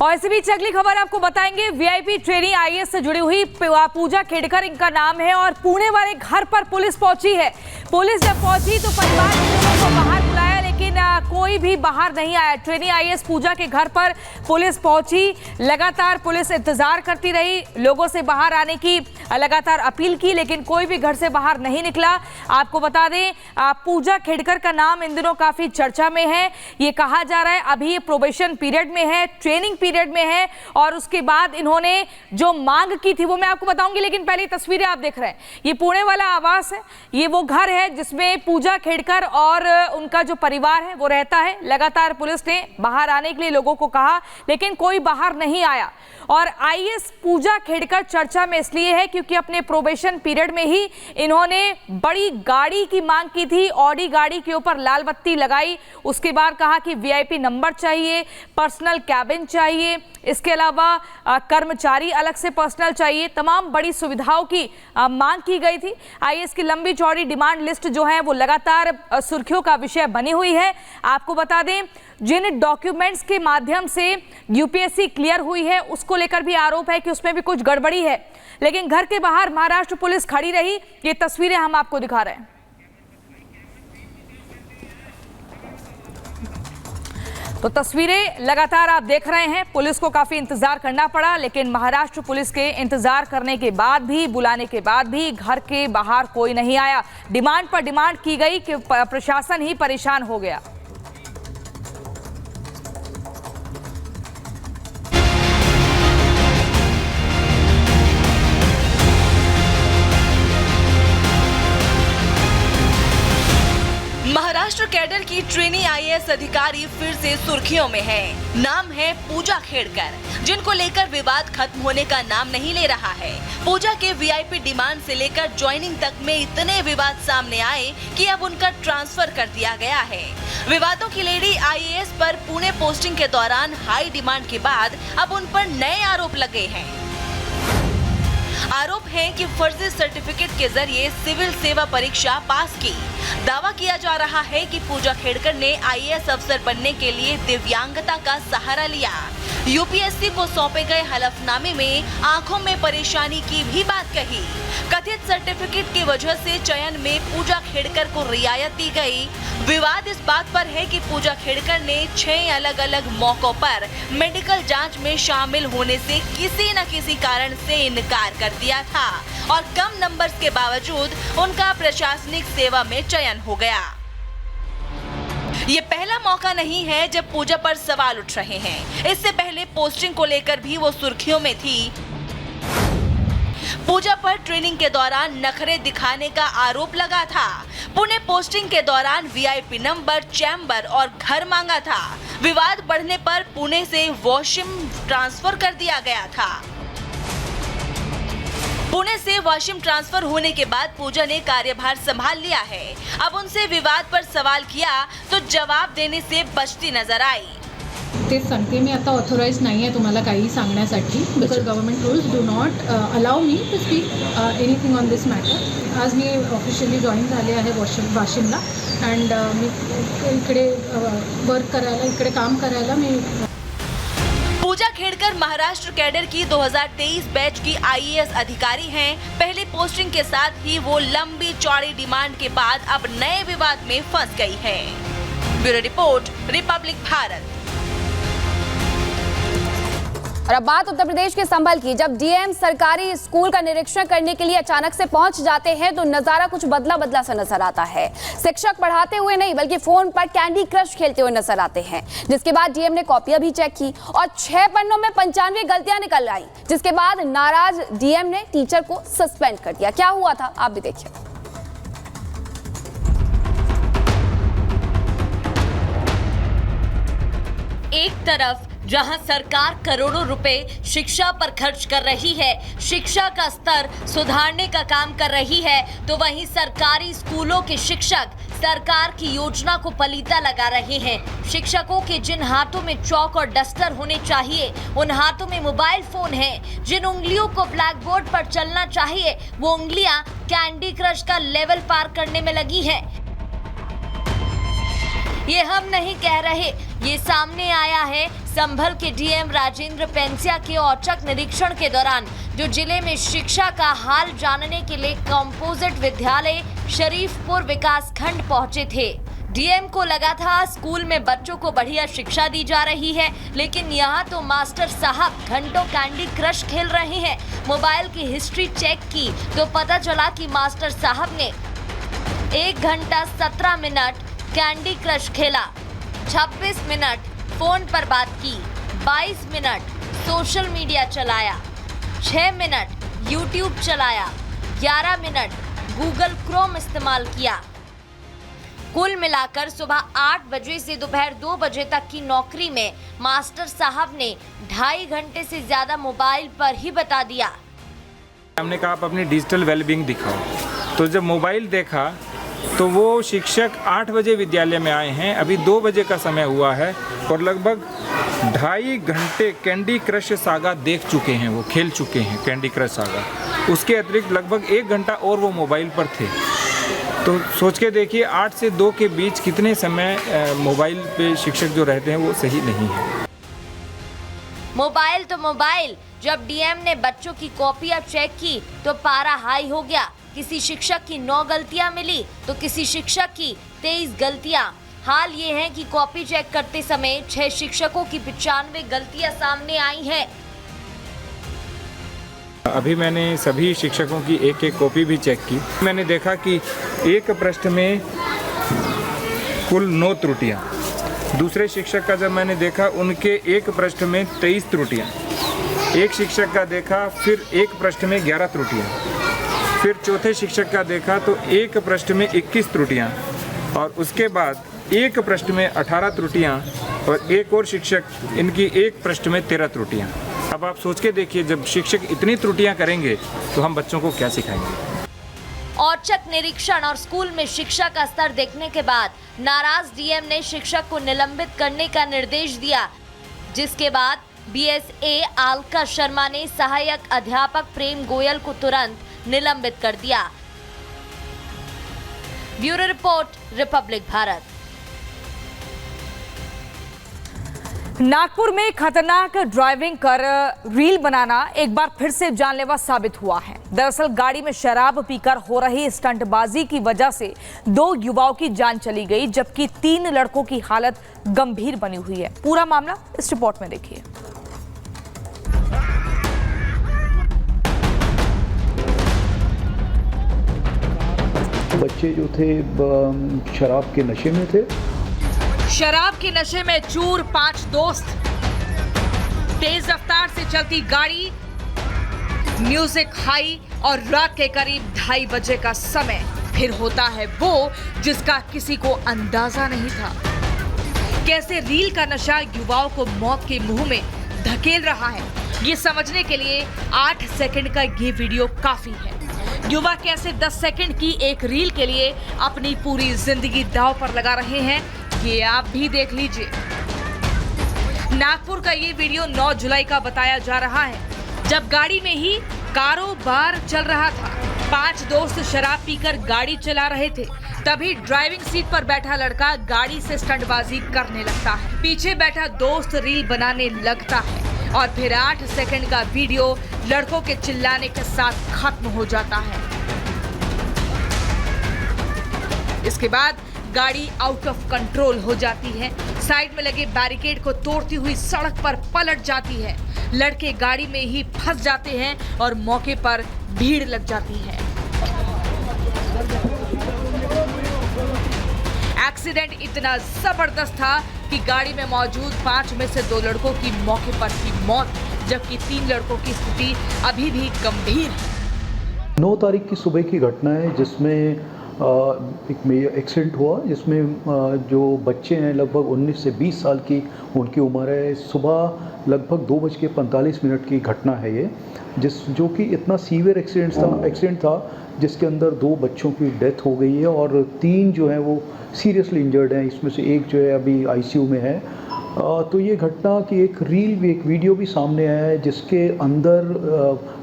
और इसी बीच अगली खबर आपको बताएंगे। वीआईपी ट्रेनी आईएएस से जुड़ी हुई पूजा खेड़कर इनका नाम है और पुणे वाले घर पर पुलिस पहुंची है। पुलिस जब पहुंची तो परिवार के लोगों को बाहर बुलाया, लेकिन कोई भी बाहर नहीं आया। ट्रेनी आईएएस पूजा के घर पर पुलिस पहुंची, लगातार पुलिस इंतजार करती रही, लोगों से बाहर आने की लगातार अपील की, लेकिन कोई भी घर से बाहर नहीं निकला। आपको बता दें, पूजा खेड़कर का नाम इन दिनों काफी चर्चा में है। ये कहा जा रहा है अभी ये प्रोबेशन पीरियड में है, ट्रेनिंग पीरियड में है, और उसके बाद इन्होंने जो मांग की थी वो मैं आपको बताऊंगी, लेकिन पहले तस्वीरें आप देख रहे हैं। ये पुणे वाला आवास है, ये वो घर है जिसमें पूजा खेड़कर और उनका जो परिवार है वो रहता है। लगातार पुलिस ने बाहर आने के लिए लोगों को कहा, लेकिन कोई बाहर नहीं आया। और आईएएस पूजा खेड़कर चर्चा में इसलिए है क्योंकि अपने प्रोबेशन पीरियड में ही इन्होंने बड़ी गाड़ी की मांग की थी। ऑडी गाड़ी के ऊपर लाल बत्ती लगाई, उसके बाद कहा कि वीआईपी नंबर चाहिए, पर्सनल कैबिन चाहिए, इसके अलावा कर्मचारी अलग से पर्सनल चाहिए, तमाम बड़ी सुविधाओं की मांग की गई थी। आईएएस की लंबी चौड़ी डिमांड लिस्ट जो है वो लगातार सुर्खियों का विषय बनी हुई है। आपको बता दें, जिन डॉक्यूमेंट्स के माध्यम से यूपीएससी क्लियर हुई है उसको लेकर भी आरोप है कि उसमें भी कुछ गड़बड़ी है, लेकिन घर के बाहर महाराष्ट्र पुलिस खड़ी रही। ये तस्वीरें हम आपको दिखा रहे हैं। तो तस्वीरें लगातार आप देख रहे हैं, पुलिस को काफी इंतजार करना पड़ा, लेकिन महाराष्ट्र पुलिस के इंतजार करने के बाद भी, बुलाने के बाद भी घर के बाहर कोई नहीं आया। डिमांड पर डिमांड की गई कि प्रशासन ही परेशान हो गया। महाराष्ट्र कैडर की ट्रेनी आईएएस अधिकारी फिर से सुर्खियों में है। नाम है पूजा खेड़कर, जिनको लेकर विवाद खत्म होने का नाम नहीं ले रहा है। पूजा के वीआईपी डिमांड से लेकर ज्वाइनिंग तक में इतने विवाद सामने आए कि अब उनका ट्रांसफर कर दिया गया है। विवादों की लेडी आईएएस पर पुणे पोस्टिंग के दौरान हाई डिमांड के बाद अब उन पर नए आरोप लगे हैं। आरोप है कि फर्जी सर्टिफिकेट के जरिए सिविल सेवा परीक्षा पास की। दावा किया जा रहा है कि पूजा खेड़कर ने आईएएस अफसर बनने के लिए दिव्यांगता का सहारा लिया। यूपीएससी को सौंपे गए हलफनामे में आंखों में परेशानी की भी बात कही। कथित सर्टिफिकेट की वजह से चयन में पूजा खेड़कर को रियायत दी गई। विवाद इस बात पर है कि पूजा खेड़कर ने 6 अलग अलग मौकों पर मेडिकल जांच में शामिल होने से किसी न किसी कारण से इनकार कर दिया था और कम नंबर्स के बावजूद उनका प्रशासनिक सेवा में चयन हो गया। ये पहला मौका नहीं है जब पूजा पर सवाल उठ रहे हैं। इससे पहले पोस्टिंग को लेकर भी वो सुर्खियों में थी। पूजा पर ट्रेनिंग के दौरान नखरे दिखाने का आरोप लगा था। पुणे पोस्टिंग के दौरान वीआईपी नंबर, चैम्बर और घर मांगा था। विवाद बढ़ने पर पुणे से वाशिम ट्रांसफर कर दिया गया था। पुणे से वाशिम ट्रांसफर होने के बाद पूजा ने कार्यभार संभाल लिया है। अब उनसे विवाद पर सवाल किया तो जवाब देने से बचती नजर आई। ते सांगते मी आता ऑथोराइज नाही आहे तुम्हाला काही सांगण्यासाठी, because government rules do not allow मी to speak anything on this matter. आज मी ऑफिशियली जॉईन झाले आहे वाशिमला अँड मी इकडे वर्क करायला, इकडे काम करायला मी. पूजा खेड़कर महाराष्ट्र कैडर की 2023 बैच की आईएएस अधिकारी हैं। पहली पोस्टिंग के साथ ही वो लंबी चौड़ी डिमांड के बाद अब नए विवाद में फंस गई है। Bureau report, Republic Bharat. और अब बात उत्तर प्रदेश के संभल की। जब डीएम सरकारी स्कूल का निरीक्षण करने के लिए अचानक से पहुंच जाते हैं तो नजारा कुछ बदला बदला सा नजर आता है। शिक्षक पढ़ाते हुए नहीं बल्कि फोन पर कैंडी क्रश खेलते हुए नजर आते हैं, जिसके बाद डीएम ने कॉपियां भी चेक की और 6 पन्नों में 95 गलतियां निकल आई, जिसके बाद नाराज डीएम ने टीचर को सस्पेंड कर दिया। क्या हुआ था आप भी देखिए। एक तरफ जहां सरकार करोड़ों रुपए शिक्षा पर खर्च कर रही है, शिक्षा का स्तर सुधारने का काम कर रही है, तो वहीं सरकारी स्कूलों के शिक्षक सरकार की योजना को पलीता लगा रहे हैं। शिक्षकों के जिन हाथों में चौक और डस्टर होने चाहिए, उन हाथों में मोबाइल फोन है। जिन उंगलियों को ब्लैक बोर्ड पर चलना चाहिए, वो उंगलियां कैंडी क्रश का लेवल पार करने में लगी है। ये हम नहीं कह रहे, ये सामने आया है संभल के डीएम राजेंद्र पेंसिया के औचक निरीक्षण के दौरान जो जिले में शिक्षा का हाल जानने के लिए कंपोजिट विद्यालय शरीफपुर विकास खंड पहुंचे थे। डीएम को लगा था स्कूल में बच्चों को बढ़िया शिक्षा दी जा रही है, लेकिन यहाँ तो मास्टर साहब घंटों कैंडी क्रश खेल रहे हैं। मोबाइल की हिस्ट्री चेक की तो पता चला कि मास्टर साहब ने 1 घंटा 17 मिनट कैंडी क्रश खेला, 26 मिनट फोन पर बात की, 22 मिनट सोशल मीडिया चलाया, 6 मिनट यूट्यूब चलाया, 11 मिनट गूगल क्रोम इस्तेमाल किया। कुल मिलाकर सुबह 8 बजे से दोपहर 2 बजे तक की नौकरी में मास्टर साहब ने 2.5 घंटे से ज्यादा मोबाइल पर ही बता दिया। हमने कहा आप अपनी डिजिटल वेलबींग दिखाओ, तो जब मोबाइल देखा तो वो शिक्षक 8 बजे विद्यालय में आए हैं, अभी 2 बजे का समय हुआ है और लगभग 2.5 घंटे कैंडी क्रश सागा देख चुके हैं, वो खेल चुके हैं कैंडी क्रश सागा। उसके अतिरिक्त लगभग 1 घंटा और वो मोबाइल पर थे। तो सोच के देखिए 8 से 2 के बीच कितने समय मोबाइल पे शिक्षक जो रहते हैं वो सही नहीं है। मोबाइल तो मोबाइल, जब डीएम ने बच्चों की कॉपियां चेक की तो पारा हाई हो गया। किसी शिक्षक की 9 गलतियां मिली तो किसी शिक्षक की 23 गलतियां। हाल ये है कि कॉपी चेक करते समय 6 शिक्षकों की 95 गलतियां सामने आई हैं। अभी मैंने सभी शिक्षकों की एक कॉपी भी चेक की। मैंने देखा कि एक पृष्ठ में कुल 9 त्रुटियां, दूसरे शिक्षक का जब मैंने देखा उनके एक पृष्ठ में 23 त्रुटियां, एक शिक्षक का देखा फिर एक पृष्ठ में 11 त्रुटियां, फिर चौथे शिक्षक का देखा तो एक पृष्ठ में 21 त्रुटियां और उसके बाद एक पृष्ठ में 18 त्रुटियां और एक और शिक्षक इनकी एक पृष्ठ में 13 त्रुटियां। अब आप सोच के देखिए जब शिक्षक इतनी त्रुटियां करेंगे तो हम बच्चों को क्या सिखाएंगे। औचक निरीक्षण और स्कूल में शिक्षा का स्तर देखने के बाद नाराज डीएम ने शिक्षक को निलंबित करने का निर्देश दिया, जिसके बाद बीएसए आलका शर्मा ने सहायक अध्यापक प्रेम गोयल को तुरंत निलंबित कर दिया। Bureau report, Republic Bharat. Nagpur में खतरनाक ड्राइविंग कर रील बनाना एक बार फिर से जानलेवा साबित हुआ है। दरअसल गाड़ी में शराब पीकर हो रही स्टंटबाजी की वजह से 2 युवाओं की जान चली गई, जबकि 3 लड़कों की हालत गंभीर बनी हुई है। पूरा मामला इस रिपोर्ट में देखिए। बच्चे जो थे शराब के नशे में थे। शराब के नशे में चूर 5 दोस्त, तेज रफ्तार से चलती गाड़ी, म्यूजिक हाई और रात के करीब 2:30 बजे का समय। फिर होता है वो जिसका किसी को अंदाजा नहीं था। कैसे रील का नशा युवाओं को मौत के मुंह में धकेल रहा है, ये समझने के लिए 8 सेकंड का ये वीडियो काफी है। युवा कैसे 10 सेकंड की एक रील के लिए अपनी पूरी जिंदगी दांव पर लगा रहे हैं, ये आप भी देख लीजिए। नागपुर का ये वीडियो 9 जुलाई का बताया जा रहा है, जब गाड़ी में ही कारोबार चल रहा था। 5 दोस्त शराब पीकर गाड़ी चला रहे थे, तभी ड्राइविंग सीट पर बैठा लड़का गाड़ी से स्टंटबाजी करने लगता है। पीछे बैठा दोस्त रील बनाने लगता है और फिर 8 सेकंड का वीडियो लड़कों के चिल्लाने के साथ खत्म हो जाता है। इसके बाद गाड़ी आउट ऑफ कंट्रोल हो जाती है, साइड में लगे बैरिकेड को तोड़ती हुई सड़क पर पलट जाती है। लड़के गाड़ी में ही फंस जाते हैं और मौके पर भीड़ लग जाती है। एक्सीडेंट इतना जबरदस्त था कि गाड़ी में मौजूद 5 में से 2 लड़कों की मौके पर ही मौत, जबकि 3 लड़कों की स्थिति अभी भी गंभीर है। 9 तारीख की सुबह की घटना है जिसमें एक एक्सीडेंट हुआ, जिसमें जो बच्चे हैं लगभग 19 से 20 साल की उनकी उम्र है। सुबह लगभग 2:45 की घटना है ये, जो कि इतना सीवियर एक्सीडेंट था जिसके अंदर 2 बच्चों की डेथ हो गई है और 3 जो हैं वो सीरियसली इंजर्ड हैं। इसमें से एक जो है अभी आईसीयू में है तो ये घटना की एक वीडियो भी सामने आया है, जिसके अंदर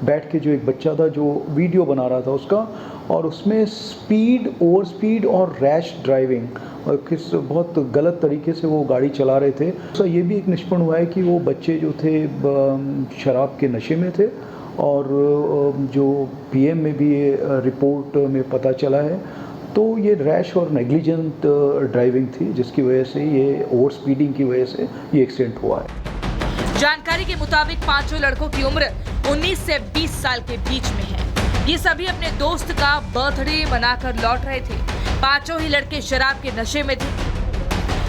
बैठ के जो एक बच्चा था जो वीडियो बना रहा था उसका, और उसमें ओवर स्पीड और रैश ड्राइविंग किस बहुत गलत तरीके से वो गाड़ी चला रहे थे। तो ये भी एक निष्पन्न हुआ है कि वो बच्चे जो थे शराब के नशे में थे, और जो पीएम में भी ये रिपोर्ट में पता चला है। तो ये रैश और नेग्लिजेंट ड्राइविंग थी, जिसकी वजह से ये ओवर स्पीडिंग की वजह से ये एक्सीडेंट हुआ है। जानकारी के मुताबिक पांचों लड़कों की उम्र 19 से 20 साल के बीच में है। ये सभी अपने दोस्त का बर्थडे मनाकर लौट रहे थे। पांचों ही लड़के शराब के नशे में थे।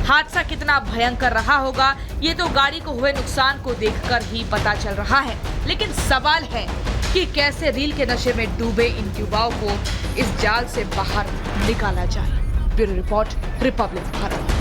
हादसा कितना भयंकर रहा होगा ये तो गाड़ी को हुए नुकसान को देखकर ही पता चल रहा है, लेकिन सवाल है कि कैसे रील के नशे में डूबे इन युवाओं को इस जाल से बाहर निकाला जाए। Bureau report, Republic Bharat.